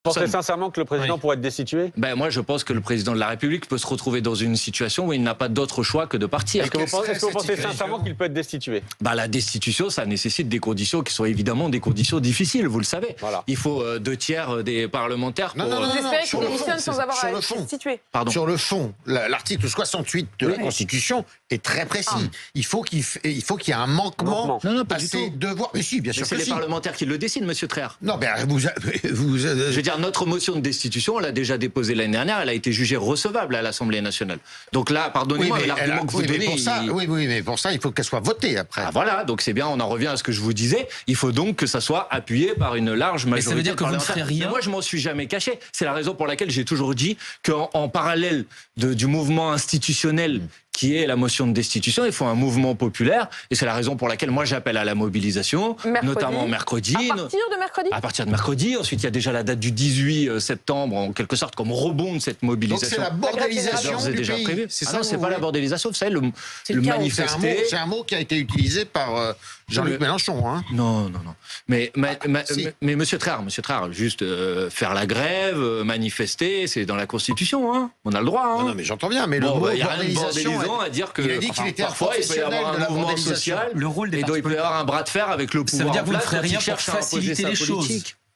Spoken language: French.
Vous pensez sincèrement que le président pourrait être destitué? Ben moi, je pense que le président de la République peut se retrouver dans une situation où il n'a pas d'autre choix que de partir. Est-ce que vous pensez sincèrement qu'il peut être destitué? Ben, la destitution, ça nécessite des conditions qui sont évidemment des conditions difficiles, vous le savez. Voilà. Il faut 2/3 des parlementaires pour... Vous espérez qu'il démissionne sans avoir à être destitué? Pardon. Sur le fond, l'article 68 de la Constitution est très précis. Il faut qu'il y ait un manquement pas à du ses tout. devoirs. Mais si, bien sûr C'est que les si. parlementaires qui le décident, monsieur Traire. Non, mais Je veux dire, notre motion de destitution, on l'a déjà déposée l'année dernière, elle a été jugée recevable à l'Assemblée nationale. Donc là, pardonnez-moi, l'argument que vous donnez... Oui, mais pour ça, il faut qu'elle soit votée après. Ah voilà, donc c'est bien, on en revient à ce que je vous disais. Il faut donc que ça soit appuyé par une large majorité. Mais ça veut dire que vous ne ferez rien. Mais moi, je m'en suis jamais caché. C'est la raison pour laquelle j'ai toujours dit qu'en parallèle du mouvement institutionnel qui est la motion de destitution, il faut un mouvement populaire. Et c'est la raison pour laquelle moi j'appelle à la mobilisation, notamment mercredi. À partir de mercredi? À partir de mercredi. Ensuite, il y a déjà la date du 18 septembre, en quelque sorte, comme rebond de cette mobilisation. Donc c'est la bordélisation C'est du déjà pays. prévu. C'est Ah ça, non, c'est pas la bordélisation. Vous savez, le manifester... C'est un mot qui a été utilisé par Jean-Luc Mélenchon. Hein. Non. Mais monsieur Traire, juste faire la grève, manifester, c'est dans la Constitution, hein. On a le droit. Hein. Non, mais j'entends bien. Mais le mot il y a rien de bordélisation, bordélisant à dire que il a dit qu'il était parfois il peut y avoir un mouvement social, le rôle des et donc il peut y avoir un bras de fer avec le pouvoir. Ça veut dire que vous ne en place ferez rien qui pour cherche à imposer faciliter sa les choses. politique.